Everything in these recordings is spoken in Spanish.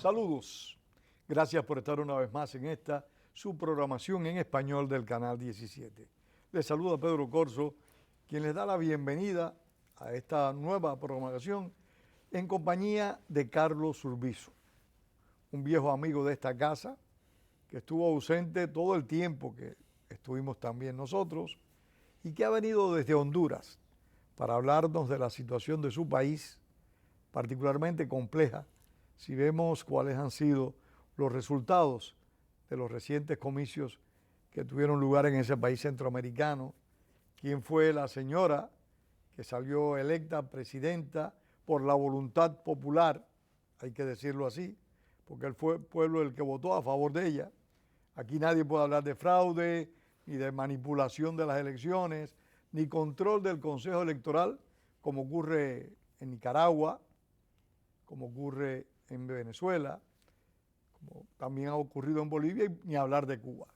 Saludos. Gracias por estar una vez más en esta, su programación en español del Canal 17. Les saluda Pedro Corzo, quien les da la bienvenida a esta nueva programación en compañía de Carlos Urbizo, un viejo amigo de esta casa que estuvo ausente todo el tiempo que estuvimos también nosotros y que ha venido desde Honduras para hablarnos de la situación de su país, particularmente compleja, si vemos cuáles han sido los resultados de los recientes comicios que tuvieron lugar en ese país centroamericano, quién fue la señora que salió electa presidenta por la voluntad popular, hay que decirlo así, porque fue el pueblo el que votó a favor de ella. Aquí nadie puede hablar de fraude, ni de manipulación de las elecciones, ni control del Consejo Electoral, como ocurre en Nicaragua, como ocurre en Venezuela, como también ha ocurrido en Bolivia, y ni hablar de Cuba.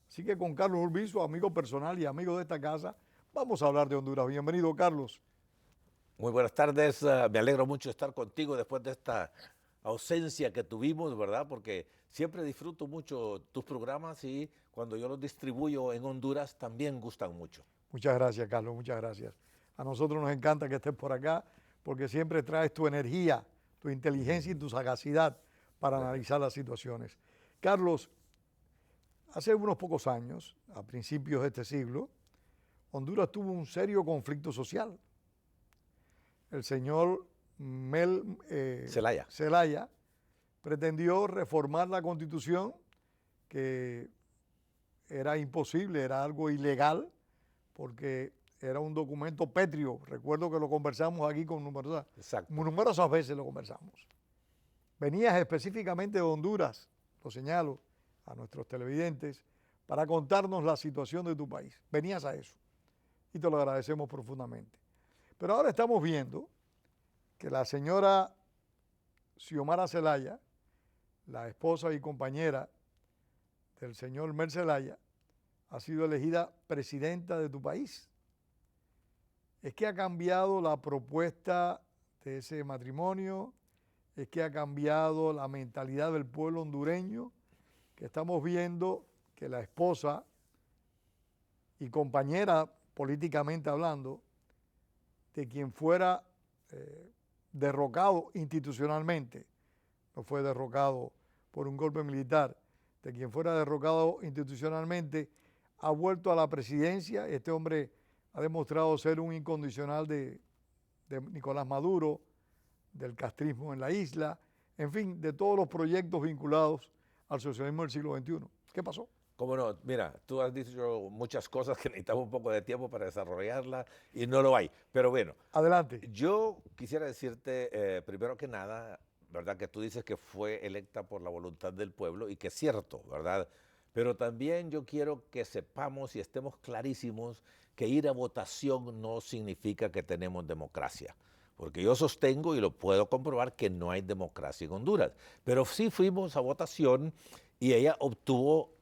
Así que con Carlos Urbizo, amigo personal y amigo de esta casa, vamos a hablar de Honduras. Bienvenido, Carlos. Muy buenas tardes, me alegro mucho estar contigo después de esta ausencia que tuvimos, ¿verdad? Porque siempre disfruto mucho tus programas y cuando yo los distribuyo en Honduras también gustan mucho. Muchas gracias, Carlos, muchas gracias. A nosotros nos encanta que estés por acá porque siempre traes tu energía, tu inteligencia y tu sagacidad para analizar las situaciones. Carlos, hace unos pocos años, a principios de este siglo, Honduras tuvo un serio conflicto social. El señor Zelaya pretendió reformar la Constitución, que era imposible, era algo ilegal, porque era un documento pétreo. Recuerdo que lo conversamos aquí con numerosas veces lo conversamos. Venías específicamente de Honduras, lo señalo a nuestros televidentes, para contarnos la situación de tu país. Venías a eso y te lo agradecemos profundamente. Pero ahora estamos viendo que la señora Xiomara Zelaya, la esposa y compañera del señor Mel Zelaya, ha sido elegida presidenta de tu país. ¿Es que ha cambiado la propuesta de ese matrimonio? ¿Es que ha cambiado la mentalidad del pueblo hondureño? Que estamos viendo que la esposa y compañera políticamente hablando de quien fuera derrocado institucionalmente, no fue derrocado por un golpe militar, de quien fuera derrocado institucionalmente, ha vuelto a la presidencia. Este hombre ha demostrado ser un incondicional de Nicolás Maduro, del castrismo en la isla, en fin, de todos los proyectos vinculados al socialismo del siglo XXI. ¿Qué pasó? Cómo no, mira, tú has dicho muchas cosas que necesitamos un poco de tiempo para desarrollarlas y no lo hay. Pero bueno, adelante. Yo quisiera decirte, primero que nada, ¿verdad? Que tú dices que fue electa por la voluntad del pueblo y que es cierto, ¿verdad? Pero también yo quiero que sepamos y estemos clarísimos que ir a votación no significa que tenemos democracia. Porque yo sostengo y lo puedo comprobar que no hay democracia en Honduras. Pero sí fuimos a votación y ella obtuvo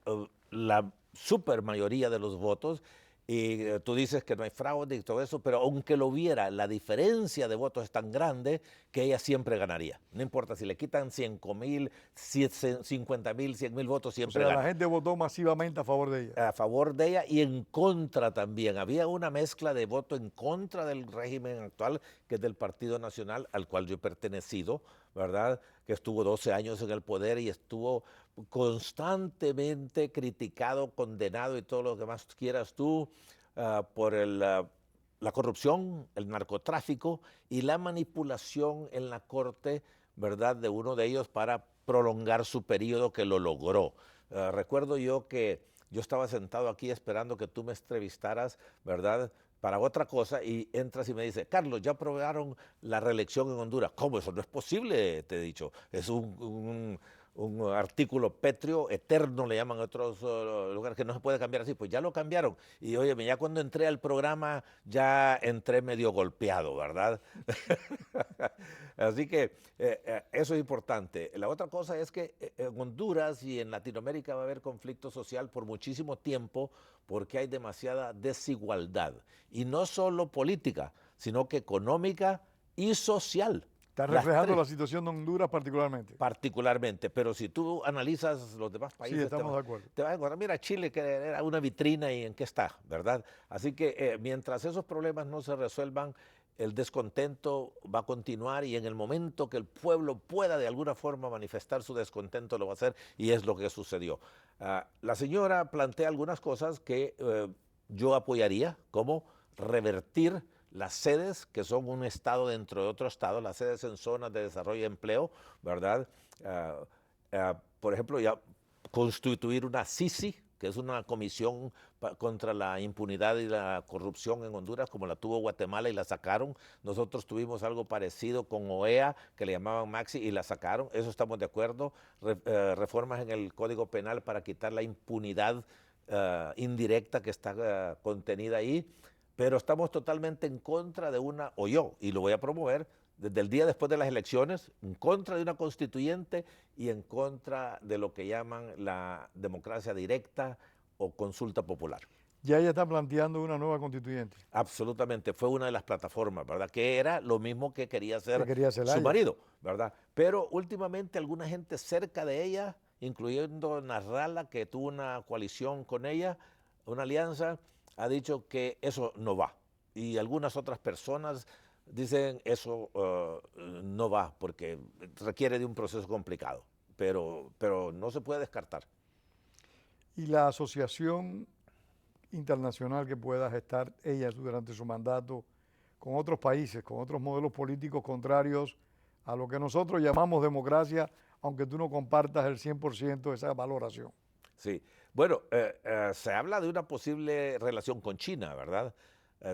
la super mayoría de los votos. Y tú dices que no hay fraude y todo eso, pero aunque lo hubiera, la diferencia de votos es tan grande que ella siempre ganaría. No importa si le quitan 5,000, 50,000, 100,000 votos, siempre gana. La gente votó masivamente a favor de ella. A favor de ella y en contra también. Había una mezcla de voto en contra del régimen actual, que es del Partido Nacional, al cual yo he pertenecido, ¿verdad? Que estuvo 12 años en el poder y estuvo constantemente criticado, condenado y todo lo que más quieras tú por la corrupción, el narcotráfico y la manipulación en la corte, ¿verdad?, de uno de ellos para prolongar su periodo, que lo logró. Recuerdo yo que yo estaba sentado aquí esperando que tú me entrevistaras, ¿verdad?, para otra cosa, y entras y me dices, Carlos, ya aprobaron la reelección en Honduras. ¿Cómo? Eso no es posible, te he dicho. Es un artículo pétreo, eterno, le llaman a otros lugares, que no se puede cambiar así. Pues ya lo cambiaron. Y óyeme, ya cuando entré al programa, ya entré medio golpeado, ¿verdad? Así que eso es importante. La otra cosa es que en Honduras y en Latinoamérica va a haber conflicto social por muchísimo tiempo, porque hay demasiada desigualdad. Y no solo política, sino que económica y social. Está Las reflejando tres. la situación de Honduras particularmente. Particularmente, pero si tú analizas los demás Sí, países, estamos de acuerdo. te vas a encontrar, mira, Chile que era una vitrina y en qué está, ¿verdad? Así que mientras esos problemas no se resuelvan, el descontento va a continuar y en el momento que el pueblo pueda de alguna forma manifestar su descontento lo va a hacer y es lo que sucedió. La señora plantea algunas cosas que yo apoyaría, como revertir las sedes, que son un estado dentro de otro estado, las sedes en zonas de desarrollo y empleo, ¿verdad? Por ejemplo, ya constituir una CICI, que es una comisión contra la impunidad y la corrupción en Honduras, como la tuvo Guatemala y la sacaron. Nosotros tuvimos algo parecido con OEA, que le llamaban Maxi, y la sacaron. Eso estamos de acuerdo. Reformas en el Código Penal para quitar la impunidad indirecta que está contenida ahí. Pero estamos totalmente en contra de una, o yo, y lo voy a promover, desde el día después de las elecciones, en contra de una constituyente y en contra de lo que llaman la democracia directa o consulta popular. Ya ella está planteando una nueva constituyente. Absolutamente, fue una de las plataformas, ¿verdad? Que era lo mismo que quería hacer Que quería su Zelaya. marido, ¿verdad? Pero últimamente alguna gente cerca de ella, incluyendo Nasrallah, que tuvo una coalición con ella, una alianza, ha dicho que eso no va. Y algunas otras personas dicen eso no va porque requiere de un proceso complicado, pero no se puede descartar. Y la asociación internacional que pueda gestar ella durante su mandato con otros países, con otros modelos políticos contrarios a lo que nosotros llamamos democracia, aunque tú no compartas el 100% de esa valoración. Sí, bueno, se habla de una posible relación con China, ¿verdad?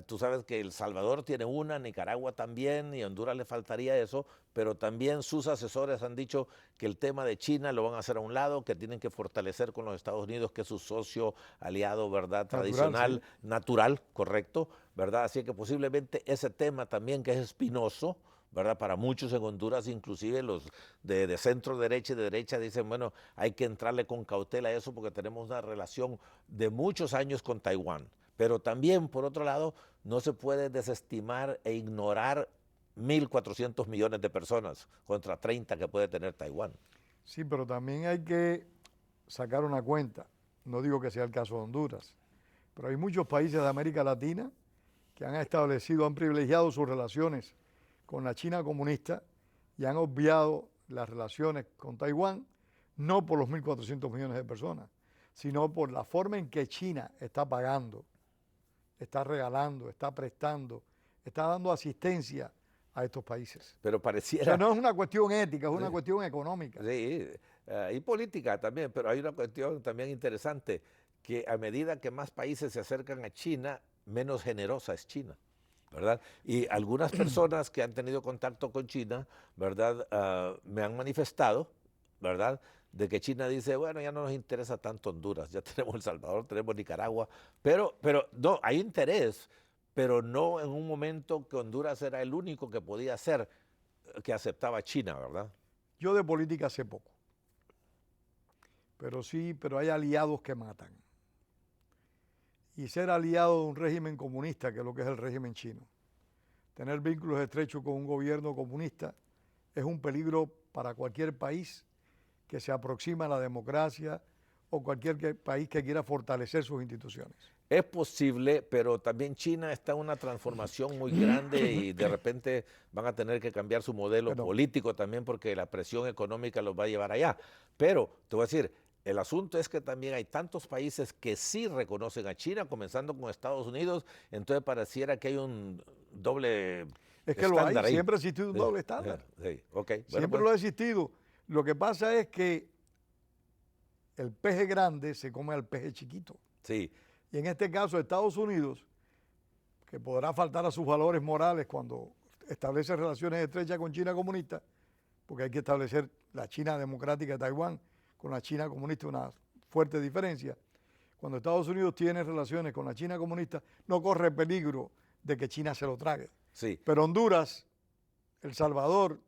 Tú sabes que El Salvador tiene una, Nicaragua también, y a Honduras le faltaría eso, pero también sus asesores han dicho que el tema de China lo van a hacer a un lado, que tienen que fortalecer con los Estados Unidos, que es su socio aliado, ¿verdad? Tradicional, sí. natural, correcto, ¿verdad? Así que posiblemente ese tema también que es espinoso, ¿verdad? Para muchos en Honduras, inclusive los de centro derecha y de derecha, dicen, bueno, hay que entrarle con cautela a eso porque tenemos una relación de muchos años con Taiwán. Pero también, por otro lado, no se puede desestimar e ignorar 1.400 millones de personas contra 30 que puede tener Taiwán. Sí, pero también hay que sacar una cuenta. No digo que sea el caso de Honduras, pero hay muchos países de América Latina que han establecido, han privilegiado sus relaciones con la China comunista y han obviado las relaciones con Taiwán, no por los 1.400 millones de personas, sino por la forma en que China está pagando, está regalando, está prestando, está dando asistencia a estos países. Pero O pareciera... sea, no es una cuestión ética, es una cuestión económica. Sí, y política también, pero hay una cuestión también interesante, que a medida que más países se acercan a China, menos generosa es China, ¿verdad? Y algunas personas que han tenido contacto con China, ¿verdad? Me han manifestado, ¿verdad? De que China dice, bueno, ya no nos interesa tanto Honduras, ya tenemos El Salvador, tenemos Nicaragua, pero no, hay interés, pero no en un momento que Honduras era el único que podía ser, que aceptaba a China, ¿verdad? Yo de política sé poco, pero sí, pero hay aliados que matan. Y ser aliado de un régimen comunista, que es lo que es el régimen chino, tener vínculos estrechos con un gobierno comunista, es un peligro para cualquier país que se aproxima a la democracia o cualquier país que quiera fortalecer sus instituciones. Es posible, pero también China está en una transformación muy grande y de repente van a tener que cambiar su modelo político también porque la presión económica los va a llevar allá. Pero te voy a decir, el asunto es que también hay tantos países que sí reconocen a China, comenzando con Estados Unidos, entonces pareciera que hay un doble es que lo hay, ahí. siempre ha existido un doble estándar. Sí, okay. Siempre Bueno, lo ha existido. Lo que pasa es que el peje grande se come al peje chiquito. Sí. Y en este caso Estados Unidos, que podrá faltar a sus valores morales cuando establece relaciones estrechas con China comunista, porque hay que establecer la China democrática de Taiwán con la China comunista una fuerte diferencia. Cuando Estados Unidos tiene relaciones con la China comunista, no corre peligro de que China se lo trague. Sí. Pero Honduras, El Salvador,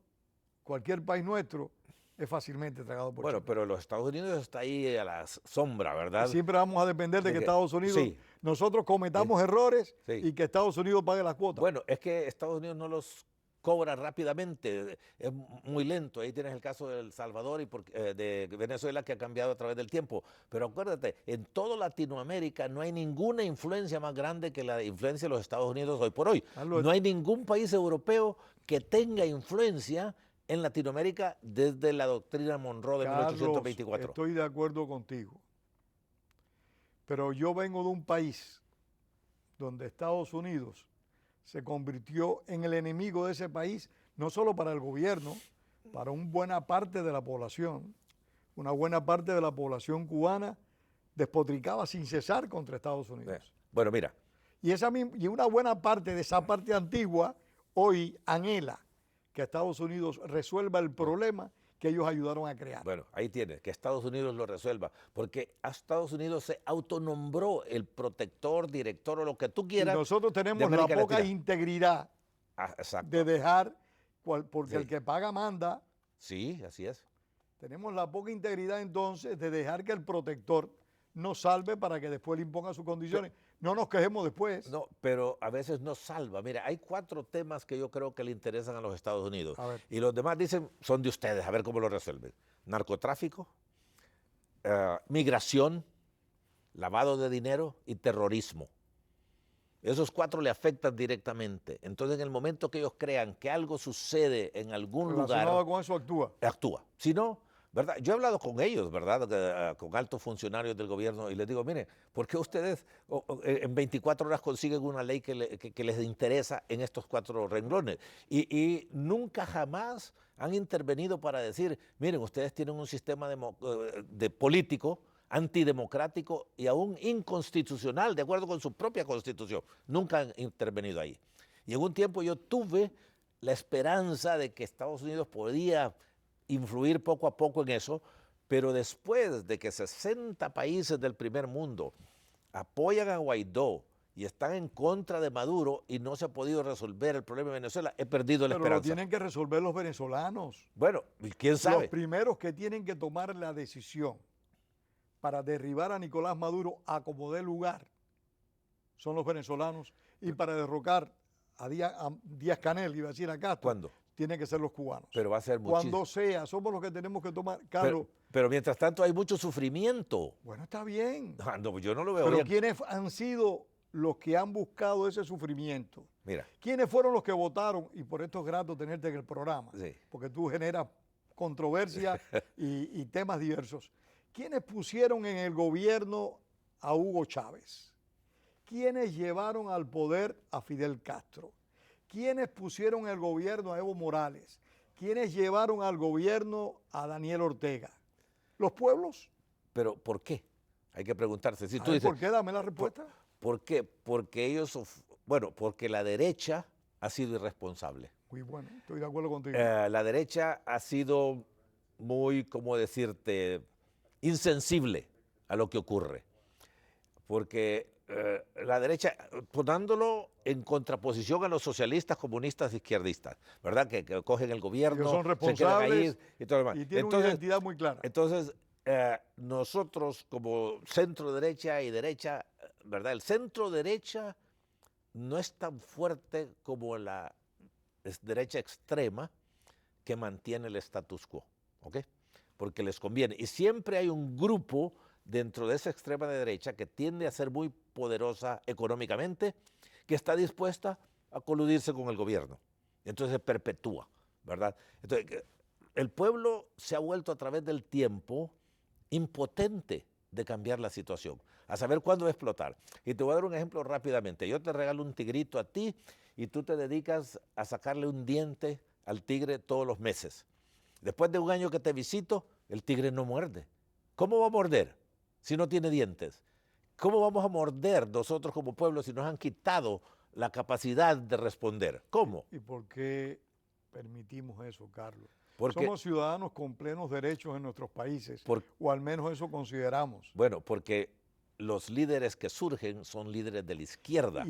cualquier país nuestro, es fácilmente tragado por China. Bueno, pero los Estados Unidos está ahí a la sombra, ¿verdad? Siempre vamos a depender de que Estados Unidos, nosotros cometamos errores y que Estados Unidos pague las cuotas. Bueno, es que Estados Unidos no los cobra rápidamente, es muy lento. Ahí tienes el caso de El Salvador y de Venezuela, que ha cambiado a través del tiempo. Pero acuérdate, en toda Latinoamérica no hay ninguna influencia más grande que la influencia de los Estados Unidos hoy por hoy. Carlos, No hay ningún país europeo que tenga influencia en Latinoamérica desde la doctrina Monroe de Carlos, 1824. estoy de acuerdo contigo. Pero yo vengo de un país donde Estados Unidos se convirtió en el enemigo de ese país, no solo para el gobierno, para una buena parte de la población. Una buena parte de la población cubana despotricaba sin cesar contra Estados Unidos. Bueno, mira. Y una buena parte de esa parte antigua hoy anhela que Estados Unidos resuelva el problema que ellos ayudaron a crear. Bueno, ahí tienes, que Estados Unidos lo resuelva, porque a Estados Unidos se autonombró el protector, director o lo que tú quieras. Y nosotros tenemos la poca integridad de dejar, porque Sí. el que paga manda. Sí, así es. Tenemos la poca integridad entonces de dejar que el protector nos salve para que después le imponga sus condiciones. No nos quejemos después. No, pero a veces no salva. Mira, hay 4 temas que yo creo que le interesan a los Estados Unidos. Y los demás dicen, son de ustedes, a ver cómo lo resuelven. Narcotráfico, migración, lavado de dinero y terrorismo. Esos 4 le afectan directamente. Entonces, en el momento que ellos crean que algo sucede en algún lugar, relacionado con eso actúa. Si no, ¿verdad? Yo he hablado con ellos, ¿verdad? Con altos funcionarios del gobierno y les digo, mire, ¿por qué ustedes en 24 horas consiguen una ley que les interesa en estos 4 renglones? Y nunca jamás han intervenido para decir, miren, ustedes tienen un sistema de político antidemocrático y aún inconstitucional, de acuerdo con su propia constitución. Nunca han intervenido ahí. Y en un tiempo yo tuve la esperanza de que Estados Unidos podía influir poco a poco en eso, pero después de que 60 países del primer mundo apoyan a Guaidó y están en contra de Maduro y no se ha podido resolver el problema de Venezuela, he perdido la esperanza. Pero lo tienen que resolver los venezolanos. Bueno, ¿quién sabe? Los primeros que tienen que tomar la decisión para derribar a Nicolás Maduro a como dé lugar son los venezolanos, y para derrocar a Díaz Canel, iba a decir a Castro, ¿cuándo? Tienen que ser los cubanos. Pero va a ser muchísimo. Cuando sea, somos los que tenemos que tomar, Carlos. Pero mientras tanto hay mucho sufrimiento. Bueno, está bien. No, yo no lo veo pero bien. ¿quiénes han sido los que han buscado ese sufrimiento? Mira. ¿Quiénes fueron los que votaron? Y por esto es grato tenerte en el programa, sí, porque tú generas controversia y temas diversos. ¿Quiénes pusieron en el gobierno a Hugo Chávez? ¿Quiénes llevaron al poder a Fidel Castro? ¿Quiénes pusieron en el gobierno a Evo Morales? ¿Quiénes llevaron al gobierno a Daniel Ortega? ¿Los pueblos? Pero ¿por qué? Hay que preguntarse. Si tú dices, ¿por qué? Dame la respuesta. ¿Por qué? Porque porque la derecha ha sido irresponsable. Muy bueno, estoy de acuerdo contigo. La derecha ha sido muy, ¿cómo decirte?, insensible a lo que ocurre. Porque la derecha, poniéndolo en contraposición a los socialistas, comunistas e izquierdistas, ¿verdad? Que cogen el gobierno, ellos son responsables, se quedan ahí y todo lo demás. Y tienen una identidad muy clara. Entonces, nosotros como centro derecha y derecha, ¿verdad? El centro derecha no es tan fuerte como la derecha extrema que mantiene el status quo, ¿ok? Porque les conviene. Y siempre hay un grupo dentro de esa extrema derecha que tiende a ser muy poderosa económicamente, que está dispuesta a coludirse con el gobierno. Entonces se perpetúa, ¿verdad? Entonces, el pueblo se ha vuelto a través del tiempo impotente de cambiar la situación, a saber cuándo explotar. Y te voy a dar un ejemplo rápidamente. Yo te regalo un tigrito a ti y tú te dedicas a sacarle un diente al tigre todos los meses. Después de un año que te visito, el tigre no muerde. ¿Cómo va a morder si no tiene dientes? ¿Cómo vamos a morder nosotros como pueblo si nos han quitado la capacidad de responder? ¿Cómo? ¿Y por qué permitimos eso, Carlos? Porque somos ciudadanos con plenos derechos en nuestros países, o al menos eso consideramos. Bueno, porque los líderes que surgen son líderes de la izquierda.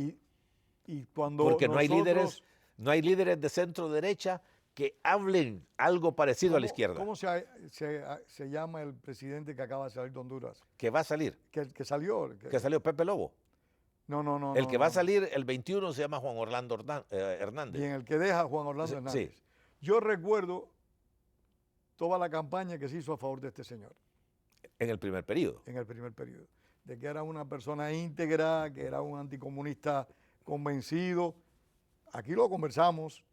Y cuando porque no hay líderes de centro derecha que hablen algo parecido a la izquierda. ¿Cómo se llama el presidente que acaba de salir de Honduras? Que va a salir. Que salió. Que salió Pepe Lobo. El que va a no. salir el 21 se llama Juan Orlando Hernández. Y en el que deja Juan Orlando Sí, Hernández. sí. Yo recuerdo toda la campaña que se hizo a favor de este señor En el primer periodo. en el primer periodo, de que era una persona íntegra, que era un anticomunista convencido. Aquí lo conversamos.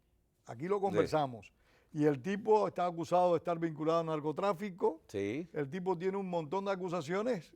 Y el tipo está acusado de estar vinculado al narcotráfico. Sí. El tipo tiene un montón de acusaciones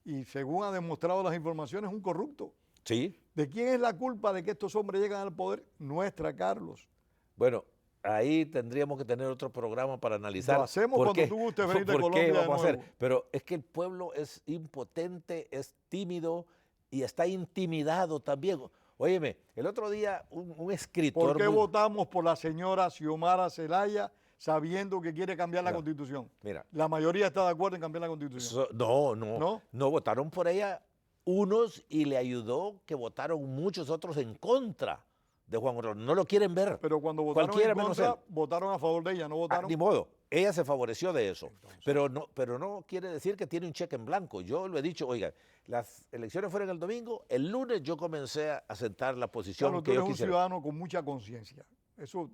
y según ha demostrado las informaciones, es un corrupto. Sí. ¿De quién es la culpa de que estos hombres llegan al poder? Nuestra, Carlos. Bueno, ahí tendríamos que tener otro programa para analizar. Lo hacemos por cuando qué- tú gustes venir de por Colombia qué de vamos a hacer. nuevo. Pero es que el pueblo es impotente, es tímido y está intimidado también. Óyeme, el otro día un escritor... ¿Por qué muy- votamos por la señora Xiomara Zelaya sabiendo que quiere cambiar la No, Constitución? mira. La mayoría está de acuerdo en cambiar la Constitución. No votaron por ella unos y le ayudó que votaron muchos otros en contra de Juan Orlando. No lo quieren ver. Pero cuando votaron Cualquiera en menos contra, él. votaron a favor de ella, no votaron. Ni modo, ella se favoreció de eso, pero no quiere decir que tiene un cheque en blanco. Yo lo he dicho, oiga, las elecciones fueron el domingo, el lunes yo comencé a sentar la posición Carlos, tú que eres yo un quisiera. ciudadano con mucha conciencia. Eso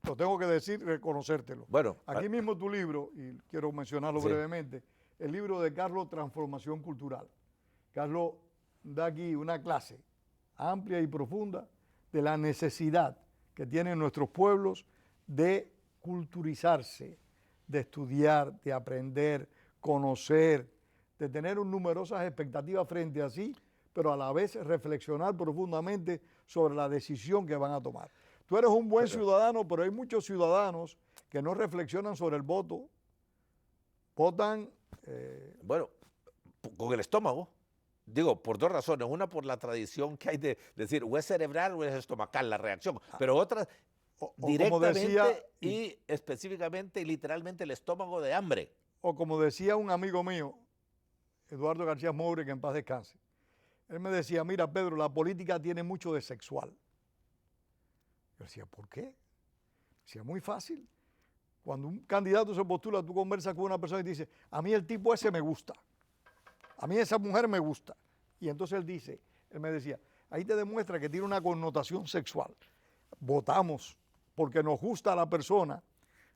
lo tengo que decir, reconocértelo. Bueno, Aquí mismo tu libro, y quiero mencionarlo Sí. brevemente, el libro de Carlos, Transformación Cultural. Carlos da aquí una clase amplia y profunda de la necesidad que tienen nuestros pueblos de culturizarse, de estudiar, de aprender, conocer, de tener numerosas expectativas frente a sí, pero a la vez reflexionar profundamente sobre la decisión que van a tomar. Tú eres un buen ciudadano, pero hay muchos ciudadanos que no reflexionan sobre el voto, votan. Bueno, con el estómago. Digo, por dos razones. Una, por la tradición que hay de decir, o es cerebral o es estomacal la reacción. Pero otra, o como directamente decía, y específicamente y literalmente el estómago de hambre. O como decía un amigo mío, Eduardo García Moure, que en paz descanse, él me decía, mira Pedro, la política tiene mucho de sexual. Yo decía, ¿por qué? Decía, muy fácil. Cuando un candidato se postula, tú conversas con una persona y dices, a mí el tipo ese me gusta, a mí esa mujer me gusta. Y entonces él me decía, ahí te demuestra que tiene una connotación sexual. Votamos porque nos gusta la persona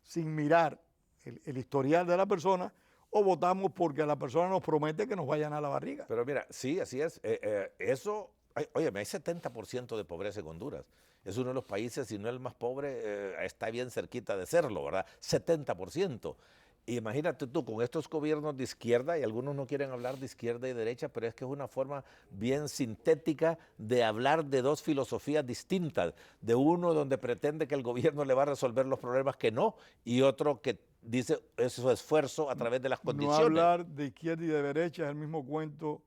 sin mirar el historial de la persona, o votamos porque la persona nos promete que nos vayan a la barriga. Pero mira, sí, así es. Eso, óyeme, hay 70% de pobreza en Honduras. Es uno de los países, si no el más pobre, está bien cerquita de serlo, ¿verdad? 70%. Imagínate tú, con estos gobiernos de izquierda, y algunos no quieren hablar de izquierda y derecha, pero es que es una forma bien sintética de hablar de dos filosofías distintas, de uno donde pretende que el gobierno le va a resolver los problemas que no, y otro que dice su esfuerzo a través de las condiciones. No hablar de izquierda y de derecha es el mismo cuento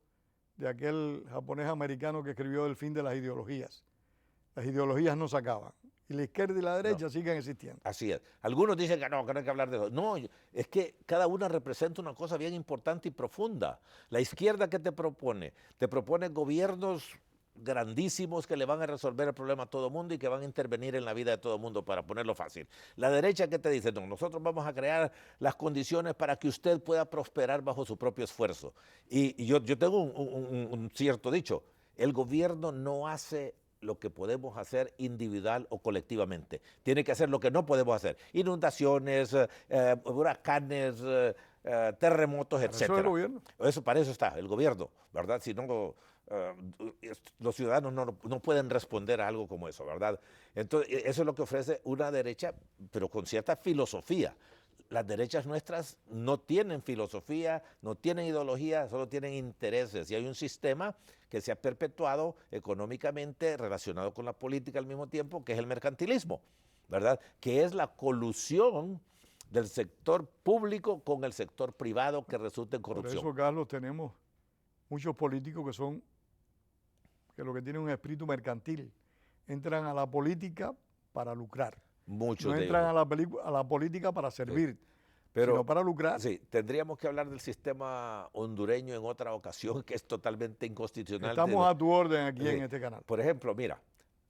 de aquel japonés americano que escribió El fin de las ideologías. Las ideologías no se acaban. Y la izquierda y la derecha siguen existiendo. Así es. Algunos dicen que no hay que hablar de eso. No, es que cada una representa una cosa bien importante y profunda. La izquierda, ¿qué te propone? Te propone gobiernos grandísimos que le van a resolver el problema a todo el mundo y que van a intervenir en la vida de todo el mundo, para ponerlo fácil. La derecha, ¿qué te dice? No, nosotros vamos a crear las condiciones para que usted pueda prosperar bajo su propio esfuerzo. Y yo tengo un cierto dicho, el gobierno no hace lo que podemos hacer individual o colectivamente. Tiene que hacer lo que no podemos hacer. Inundaciones, huracanes, terremotos, etc. Eso es el gobierno. Para eso está el gobierno, ¿verdad? Si no, los ciudadanos no pueden responder a algo como eso, ¿verdad? Entonces, eso es lo que ofrece una derecha, pero con cierta filosofía. Las derechas nuestras no tienen filosofía, no tienen ideología, solo tienen intereses. Y hay un sistema que se ha perpetuado económicamente relacionado con la política al mismo tiempo, que es el mercantilismo, ¿verdad? Que es la colusión del sector público con el sector privado que resulta en corrupción. Por eso, Carlos, tenemos muchos políticos que lo que tienen un espíritu mercantil. Entran a la política para lucrar. Muchos no de entran ellos. a la política para servir, Pero, sino para lucrar. Sí, tendríamos que hablar del sistema hondureño en otra ocasión, que es totalmente inconstitucional. Estamos a tu orden aquí Sí. en este canal. Por ejemplo, mira,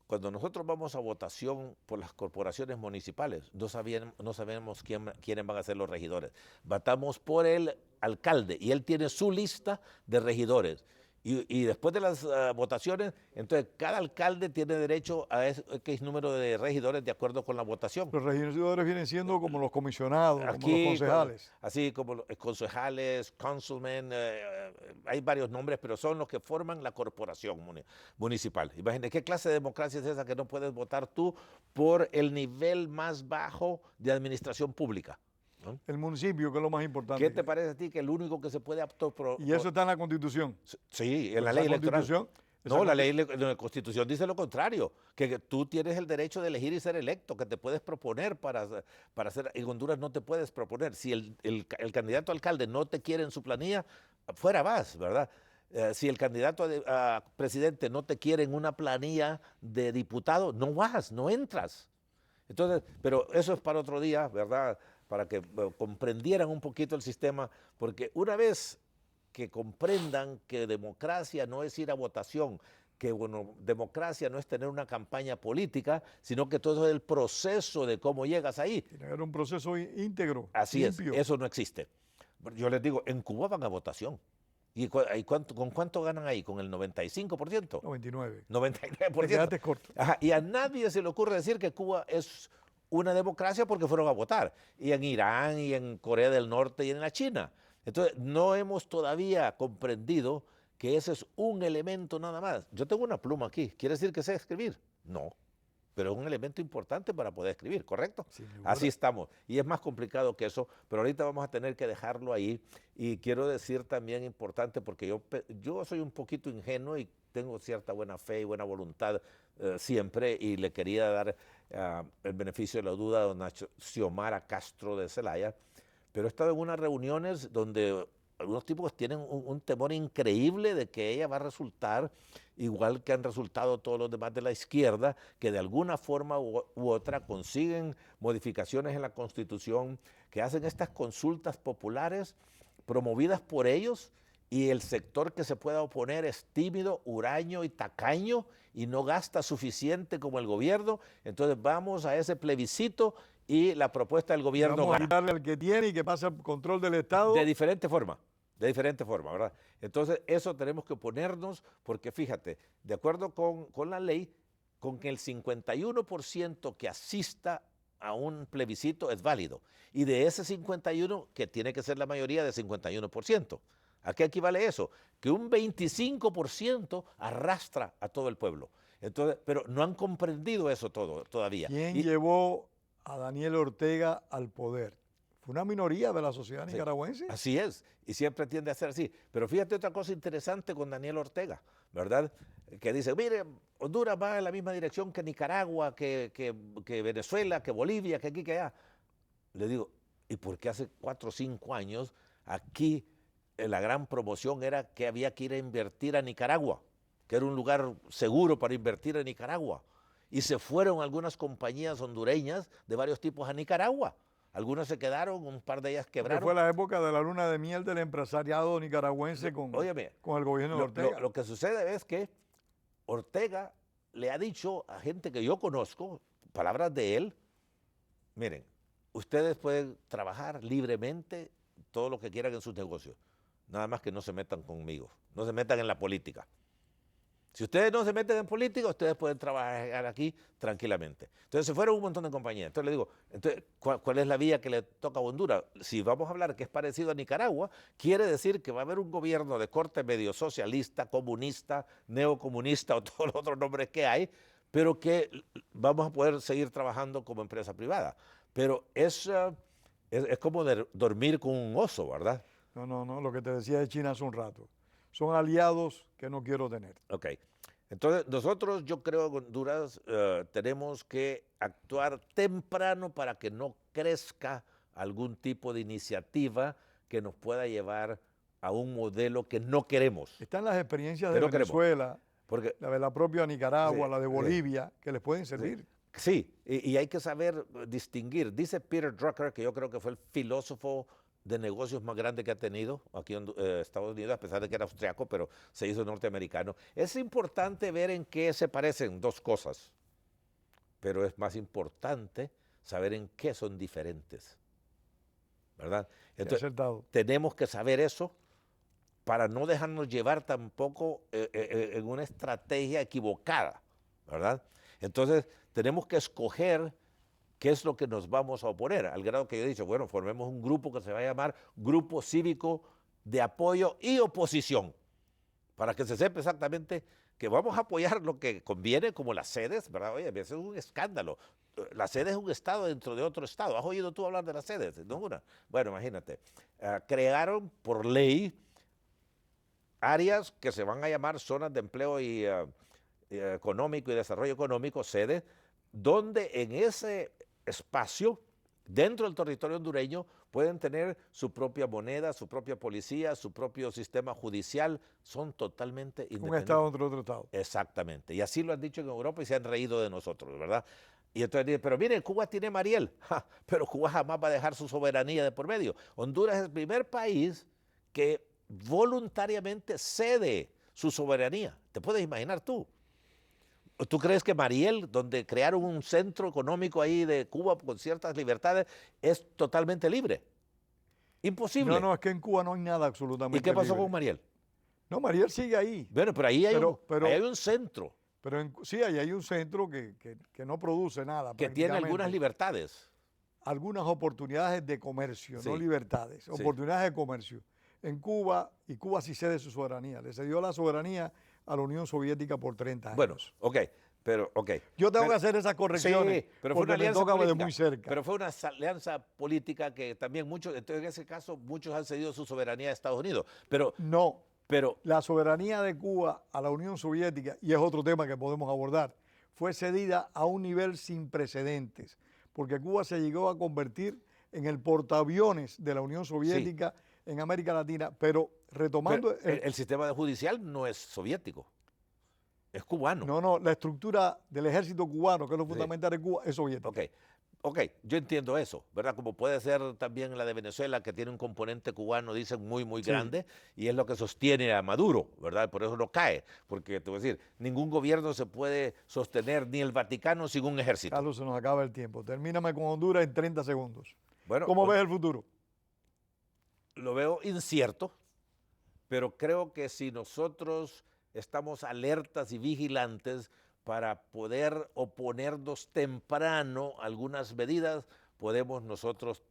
cuando nosotros vamos a votación por las corporaciones municipales, no sabemos quiénes van a ser los regidores. Votamos por el alcalde y él tiene su lista de regidores. Y después de las votaciones, entonces cada alcalde tiene derecho a X número de regidores de acuerdo con la votación. Los regidores vienen siendo como los comisionados, como los Aquí, concejales. así como los concejales, councilmen, hay varios nombres, pero son los que forman la corporación municipal. Imagínate, ¿qué clase de democracia es esa que no puedes votar tú por el nivel más bajo de administración pública? ¿No? El municipio, que es lo más importante. ¿Qué te parece a ti que el único que se puede Y eso está en la Constitución. Sí, en la ley electoral. No, la la Constitución dice lo contrario, que tú tienes el derecho de elegir y ser electo, que te puedes proponer para hacer, en Honduras no te puedes proponer. Si el candidato a alcalde no te quiere en su planilla, fuera vas, ¿verdad? Si el candidato a presidente no te quiere en una planilla de diputado, no vas, no entras. Entonces, pero eso es para otro día, ¿verdad? Para que comprendieran un poquito el sistema, porque una vez que comprendan que democracia no es ir a votación, que bueno, democracia no es tener una campaña política, sino que todo es el proceso de cómo llegas ahí. Tiene que haber un proceso íntegro, Así limpio. es, eso no existe. Yo les digo, en Cuba van a votación. ¿Y con cuánto ganan ahí? ¿Con el 95%? 99. 99%. Te quedaste corto. Ajá, y a nadie se le ocurre decir que Cuba es una democracia porque fueron a votar. Y en Irán, y en Corea del Norte, y en la China. Entonces, no hemos todavía comprendido que ese es un elemento nada más. Yo tengo una pluma aquí. ¿Quiere decir que sé escribir? No. Pero es un elemento importante para poder escribir, ¿correcto? Así estamos. Y es más complicado que eso, pero ahorita vamos a tener que dejarlo ahí. Y quiero decir también importante, porque yo soy un poquito ingenuo y tengo cierta buena fe y buena voluntad siempre, y le quería dar el beneficio de la duda a don Xiomara Castro de Celaya, pero he estado en unas reuniones donde algunos tipos tienen un temor increíble de que ella va a resultar igual que han resultado todos los demás de la izquierda, que de alguna forma u otra consiguen modificaciones en la Constitución, que hacen estas consultas populares promovidas por ellos, y el sector que se pueda oponer es tímido, huraño y tacaño y no gasta suficiente como el gobierno. Entonces vamos a ese plebiscito y la propuesta del gobierno vamos gana. a quitarle al que tiene y que pasa el control del Estado. De diferente forma, ¿verdad? Entonces eso tenemos que oponernos, porque fíjate, de acuerdo con la ley, con que el 51% que asista a un plebiscito es válido, y de ese 51 que tiene que ser la mayoría de 51%. ¿A qué equivale eso? Que un 25% arrastra a todo el pueblo. Entonces, pero no han comprendido eso todavía. ¿Quién llevó a Daniel Ortega al poder? Fue una minoría de la sociedad nicaragüense. Sí, así es, y siempre tiende a ser así. Pero fíjate otra cosa interesante con Daniel Ortega, ¿verdad? Que dice, mire, Honduras va en la misma dirección que Nicaragua, que Venezuela, que Bolivia, que aquí, que allá. Le digo, ¿y por qué hace 4 o 5 años aquí la gran promoción era que había que ir a invertir a Nicaragua, que era un lugar seguro para invertir en Nicaragua? Y se fueron algunas compañías hondureñas de varios tipos a Nicaragua. Algunas se quedaron, un par de ellas quebraron. Porque fue la época de la luna de miel del empresariado nicaragüense con el gobierno de Ortega. Lo que sucede es que Ortega le ha dicho a gente que yo conozco, palabras de él, miren, ustedes pueden trabajar libremente todo lo que quieran en sus negocios, nada más que no se metan conmigo, no se metan en la política. Si ustedes no se meten en política, ustedes pueden trabajar aquí tranquilamente. Entonces se fueron un montón de compañías. Entonces le digo, entonces, ¿cuál es la vía que le toca a Honduras? Si vamos a hablar que es parecido a Nicaragua, quiere decir que va a haber un gobierno de corte medio socialista, comunista, neocomunista o todos los otros nombres que hay, pero que vamos a poder seguir trabajando como empresa privada. Pero es como dormir con un oso, ¿verdad? No, lo que te decía de China hace un rato. Son aliados que no quiero tener. Ok. Entonces, nosotros, yo creo, en Honduras, tenemos que actuar temprano para que no crezca algún tipo de iniciativa que nos pueda llevar a un modelo que no queremos. Están las experiencias de Venezuela, porque, la de la propia Nicaragua, la de Bolivia, que les pueden servir. Sí, y hay que saber distinguir. Dice Peter Drucker, que yo creo que fue el filósofo de negocios más grande que ha tenido aquí en Estados Unidos, a pesar de que era austriaco, pero se hizo norteamericano. Es importante ver en qué se parecen dos cosas, pero es más importante saber en qué son diferentes, ¿verdad? Entonces, tenemos que saber eso para no dejarnos llevar tampoco en una estrategia equivocada, ¿verdad? Entonces, tenemos que escoger qué es lo que nos vamos a oponer, al grado que yo he dicho, bueno, formemos un grupo que se va a llamar Grupo Cívico de Apoyo y Oposición, para que se sepa exactamente que vamos a apoyar lo que conviene, como las sedes, ¿verdad? Oye, eso es un escándalo. La sede es un estado dentro de otro estado. ¿Has oído tú hablar de las sedes? ¿No? Bueno, imagínate. Crearon por ley áreas que se van a llamar zonas de empleo y económico y desarrollo económico, sede, donde en ese espacio, dentro del territorio hondureño, pueden tener su propia moneda, su propia policía, su propio sistema judicial, son totalmente independientes. Un estado dentro de otro estado. Exactamente, y así lo han dicho en Europa y se han reído de nosotros, ¿verdad? Y entonces dicen, pero mire, Cuba tiene Mariel, pero Cuba jamás va a dejar su soberanía de por medio. Honduras es el primer país que voluntariamente cede su soberanía. ¿Te puedes imaginar tú? ¿Tú crees que Mariel, donde crearon un centro económico ahí de Cuba con ciertas libertades, es totalmente libre? Imposible. No, no, es que en Cuba no hay nada absolutamente ¿Y qué pasó libre. con Mariel? No, Mariel sigue ahí. Bueno, pero ahí hay, Pero- ahí hay un centro Pero sí, ahí hay un centro que no produce nada. que tiene algunas prácticamente. libertades. Algunas oportunidades de comercio, Sí. no libertades, Sí. oportunidades de comercio. En Cuba, y Cuba sí cede su soberanía, le cedió la soberanía a la Unión Soviética por 30 años. Bueno, ok, pero ok. Yo tengo Pero- que hacer esas correcciones, Sí, pero fue porque una me alianza toca de política. muy cerca. Pero fue una alianza política que también muchos, entonces en ese caso, muchos han cedido su soberanía a Estados Unidos. Pero No, la soberanía de Cuba a la Unión Soviética, y es otro tema que podemos abordar, fue cedida a un nivel sin precedentes, porque Cuba se llegó a convertir en el portaaviones de la Unión Soviética en América Latina, pero retomando... el sistema judicial no es soviético, es cubano. No, la estructura del ejército cubano, que es lo Sí. fundamental de Cuba, es soviética. Ok, yo entiendo eso, ¿verdad? Como puede ser también la de Venezuela, que tiene un componente cubano, dicen, muy, muy Sí. grande, y es lo que sostiene a Maduro, ¿verdad? Por eso no cae, porque te voy a decir, ningún gobierno se puede sostener, ni el Vaticano, sin un ejército. Carlos, se nos acaba el tiempo. Termíname con Honduras en 30 segundos. Bueno, ¿Cómo ves el futuro? lo veo incierto, pero creo que si nosotros estamos alertas y vigilantes para poder oponernos temprano a algunas medidas, podemos nosotros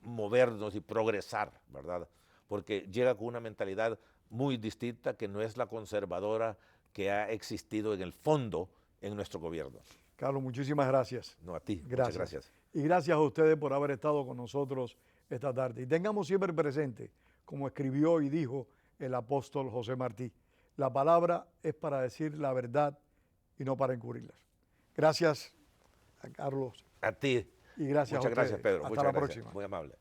movernos y progresar, ¿verdad? Porque llega con una mentalidad muy distinta que no es la conservadora que ha existido en el fondo en nuestro gobierno. Carlos, muchísimas gracias. No, a ti. Gracias. Muchas gracias. Y gracias a ustedes por haber estado con nosotros esta tarde. Y tengamos siempre presente, como escribió y dijo el apóstol José Martí, la palabra es para decir la verdad y no para encubrirlas. Gracias a Carlos A ti. y gracias Muchas a gracias, ustedes. Pedro. Hasta Muchas la gracias. próxima. Muy amable.